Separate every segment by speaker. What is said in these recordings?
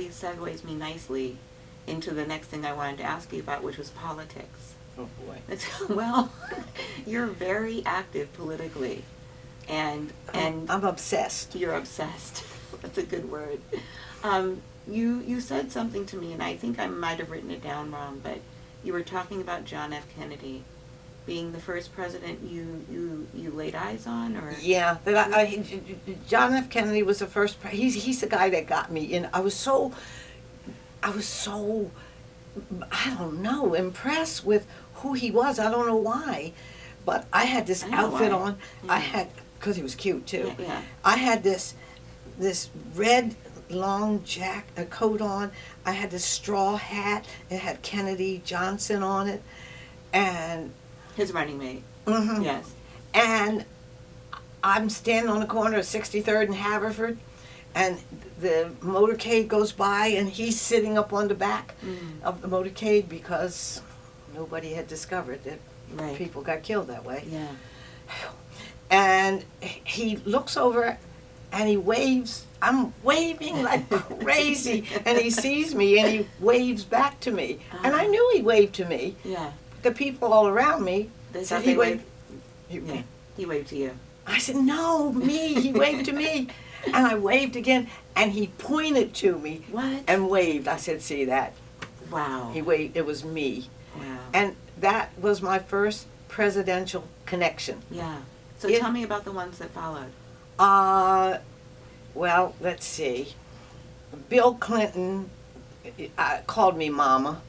Speaker 1: actually segues me nicely into the next thing I wanted to ask you about, which was politics.
Speaker 2: Oh boy.
Speaker 1: Well, you're very active politically, and
Speaker 2: I'm obsessed.
Speaker 1: You're obsessed. That's a good word. You said something to me, and I think I might have written it down wrong, but you were talking about John F. Kennedy being the first president you laid eyes on, or
Speaker 2: yeah, John F. Kennedy was the first. He's the guy that got me in. I was so I don't know, impressed with who he was. I don't know why, but I had this outfit
Speaker 1: why.
Speaker 2: on.
Speaker 1: Yeah.
Speaker 2: I had, because he was cute too.
Speaker 1: Yeah.
Speaker 2: I had this red long coat on. I had this straw hat. It had Kennedy Johnson on it, and
Speaker 1: his running mate.
Speaker 2: mm-hmm.
Speaker 1: Yes.
Speaker 2: And I'm standing on the corner of 63rd and Haverford, and the motorcade goes by, and he's sitting up on the back of the motorcade because nobody had discovered that people got killed that way.
Speaker 1: Yeah.
Speaker 2: And he looks over, and he waves. I'm waving like crazy, and he sees me, and he waves back to me. And I knew he waved to me.
Speaker 1: Yeah.
Speaker 2: The people all around me said he waved.
Speaker 1: He waved to you.
Speaker 2: I said, no, me. He waved to me. And I waved again, and he pointed to me.
Speaker 1: What?
Speaker 2: And waved. I said, see that?
Speaker 1: Wow.
Speaker 2: He waved. It was me.
Speaker 1: Wow.
Speaker 2: And that was my first presidential connection.
Speaker 1: Yeah. So tell me about the ones that followed.
Speaker 2: Well, let's see. Bill Clinton called me Mama.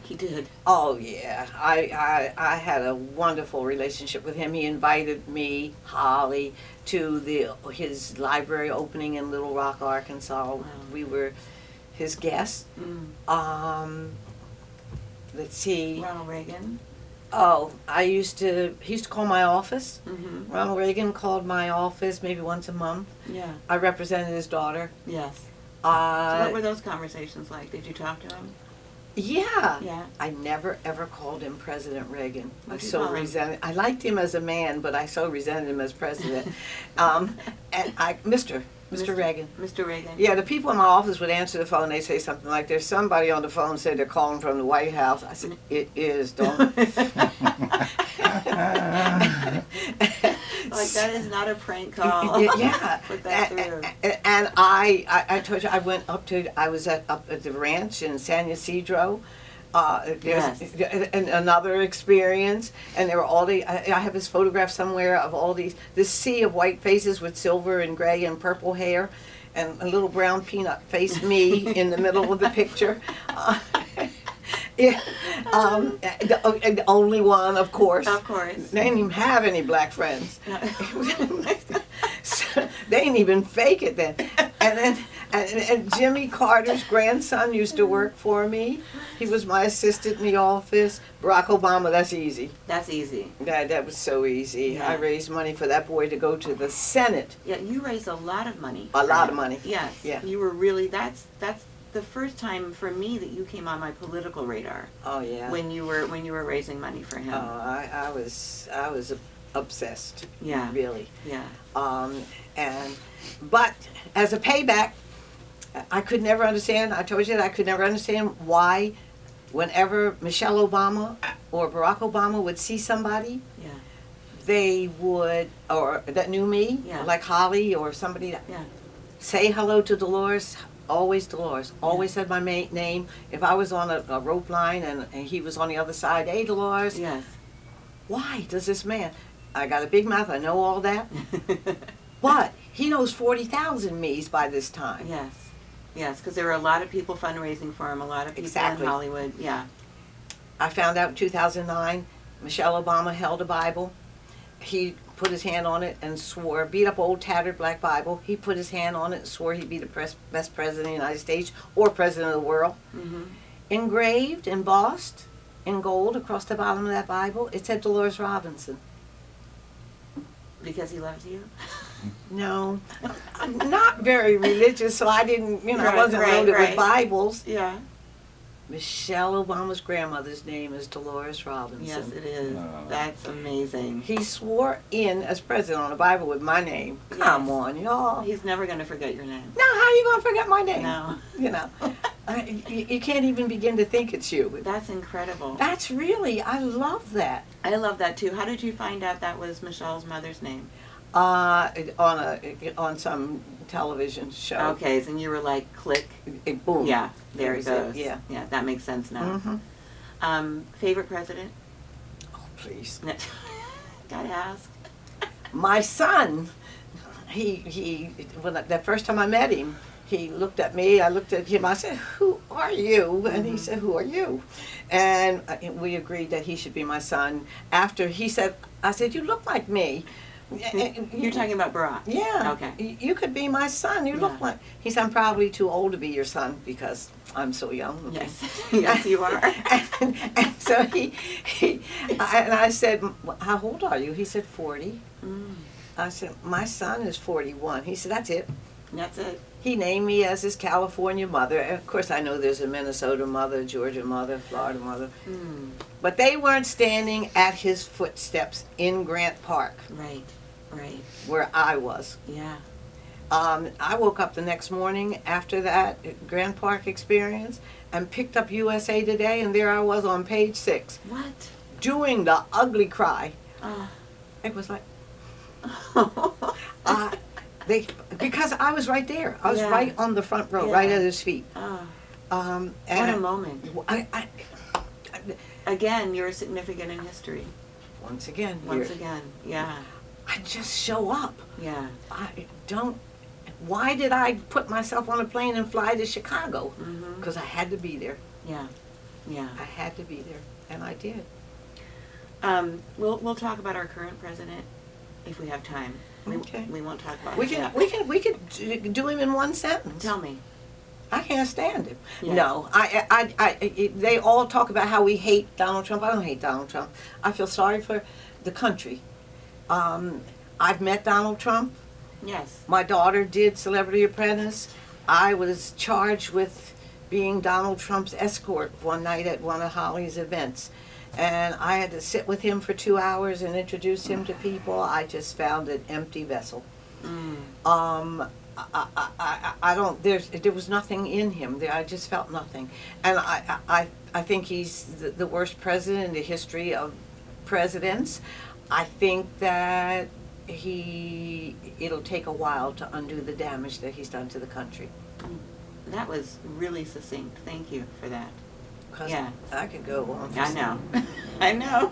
Speaker 1: He did.
Speaker 2: Oh yeah, I had a wonderful relationship with him. He invited me, Holly, to his library opening in Little Rock, Arkansas.
Speaker 1: Wow.
Speaker 2: We were his guests. Let's see.
Speaker 1: Ronald Reagan.
Speaker 2: Oh, he used to call my office.
Speaker 1: Mm-hmm.
Speaker 2: Ronald Reagan called my office maybe once a month.
Speaker 1: Yeah.
Speaker 2: I represented his daughter.
Speaker 1: Yes. So what were those conversations like? Did you talk to him?
Speaker 2: Yeah.
Speaker 1: Yeah.
Speaker 2: I never ever called him President Reagan.
Speaker 1: What
Speaker 2: I
Speaker 1: did you
Speaker 2: so
Speaker 1: call him?
Speaker 2: resented. I liked him as a man, but I so resented him as president. And Mr. Reagan.
Speaker 1: Mr. Reagan.
Speaker 2: Yeah, the people in my office would answer the phone. They say something like, "There's somebody on the phone said they're calling from the White House." I said, "It is, don't."
Speaker 1: Like, that is not a prank call.
Speaker 2: Yeah.
Speaker 1: Put that through.
Speaker 2: And I told you, I was up at the ranch in San Ysidro.
Speaker 1: Yes.
Speaker 2: And another experience, and there were all I have this photograph somewhere of all this sea of white faces with silver and gray and purple hair, and a little brown peanut face me in the middle of the picture. The only one, of course.
Speaker 1: Of course.
Speaker 2: They didn't even have any black friends. So they didn't even fake it then. And then and Jimmy Carter's grandson used to work for me. He was my assistant in the office. Barack Obama, that's easy.
Speaker 1: That's easy.
Speaker 2: That was so easy.
Speaker 1: Yeah.
Speaker 2: I raised money for that boy to go to the Senate.
Speaker 1: Yeah, you raised a lot of money.
Speaker 2: A lot of money.
Speaker 1: Yes.
Speaker 2: Yeah.
Speaker 1: You were really, that's the first time for me that you came on my political radar.
Speaker 2: Oh yeah.
Speaker 1: When you were raising money for him.
Speaker 2: Oh, I was obsessed.
Speaker 1: Yeah.
Speaker 2: Really.
Speaker 1: Yeah.
Speaker 2: But as a payback, I could never understand. I told you that I could never understand why, whenever Michelle Obama or Barack Obama would see somebody,
Speaker 1: Yeah.
Speaker 2: they would, or that knew me,
Speaker 1: Yeah.
Speaker 2: like Holly or somebody,
Speaker 1: Yeah.
Speaker 2: say hello to Dolores. Always Dolores. Always said my name. If I was on a rope line and he was on the other side, hey Dolores.
Speaker 1: Yes.
Speaker 2: Why does this man? I got a big mouth. I know all that. But he knows 40,000 me's by this time.
Speaker 1: Yes. Yes, because there were a lot of people fundraising for him, a lot of people
Speaker 2: Exactly.
Speaker 1: in Hollywood. Yeah.
Speaker 2: I found out in 2009, Michelle Obama held a Bible. He put his hand on it and swore, beat up old tattered black Bible. He put his hand on it and swore he'd be the best president of the United States or president of the world.
Speaker 1: Mm-hmm.
Speaker 2: Engraved, embossed in gold across the bottom of that Bible, it said Dolores Robinson.
Speaker 1: Because he loves you?
Speaker 2: No, I'm not very religious, so I didn't, I
Speaker 1: Right,
Speaker 2: wasn't
Speaker 1: right,
Speaker 2: loaded
Speaker 1: right.
Speaker 2: with Bibles.
Speaker 1: Yeah.
Speaker 2: Michelle Obama's grandmother's name is Dolores Robinson.
Speaker 1: Yes, it is.
Speaker 3: Oh.
Speaker 1: That's amazing.
Speaker 2: He swore in as president on the Bible with my name. Come
Speaker 1: Yes.
Speaker 2: on, y'all.
Speaker 1: He's never going to forget your name.
Speaker 2: Now, how are you going to forget my name?
Speaker 1: No.
Speaker 2: You know. You can't even begin to think it's you.
Speaker 1: That's incredible.
Speaker 2: That's really, I love that.
Speaker 1: I love that too. How did you find out that was Michelle's mother's name?
Speaker 2: On some television show.
Speaker 1: Okay, and you were like, click.
Speaker 2: Boom.
Speaker 1: Yeah, there it goes.
Speaker 2: Yeah.
Speaker 1: Yeah, that makes sense now. Favorite president?
Speaker 2: Oh, please.
Speaker 1: Gotta ask.
Speaker 2: My son, when the first time I met him, he looked at me, I looked at him, I said, "Who are you?" And he said, "Who are you?" And we agreed that he should be my son. After he said, I said, "You look like me."
Speaker 1: You're talking about Barack?
Speaker 2: Yeah.
Speaker 1: Okay.
Speaker 2: You could be my son. You look like. He said, "I'm probably too old to be your son because I'm so young."
Speaker 1: Yes. Yes, you are.
Speaker 2: and so I said, "How old are you?" He said, 40. I said, "My son is 41. He said, "That's it."
Speaker 1: That's it.
Speaker 2: He named me as his California mother. And of course, I know there's a Minnesota mother, Georgia mother, Florida mother. But they weren't standing at his footsteps in Grant Park.
Speaker 1: Right. Right.
Speaker 2: Where I was.
Speaker 1: Yeah.
Speaker 2: I woke up the next morning after that Grant Park experience and picked up USA Today, and there I was on page 6.
Speaker 1: What?
Speaker 2: Doing the ugly cry. It was like, because I was right there. I was right on the front row, right at his feet.
Speaker 1: What a moment. Again, you're significant in history.
Speaker 2: Once again.
Speaker 1: Yeah.
Speaker 2: I just show up.
Speaker 1: Yeah.
Speaker 2: Why did I put myself on a plane and fly to Chicago? Because I had to be there.
Speaker 1: Yeah. Yeah.
Speaker 2: I had to be there, and I did.
Speaker 1: We'll talk about our current president if we have time.
Speaker 2: Okay.
Speaker 1: We won't talk about
Speaker 2: We could do him in one sentence.
Speaker 1: Tell me.
Speaker 2: I can't stand him.
Speaker 1: Yeah.
Speaker 2: No, they all talk about how we hate Donald Trump. I don't hate Donald Trump. I feel sorry for the country. I've met Donald Trump.
Speaker 1: Yes.
Speaker 2: My daughter did Celebrity Apprentice. I was charged with being Donald Trump's escort one night at one of Holly's events. And I had to sit with him for 2 hours and introduce him to people. I just found an empty vessel. There was nothing in him. I just felt nothing. And I think he's the worst president in the history of presidents. I think that it'll take a while to undo the damage that he's done to the country.
Speaker 1: That was really succinct. Thank you for that.
Speaker 2: Yeah. I could go on.
Speaker 1: I know. I know.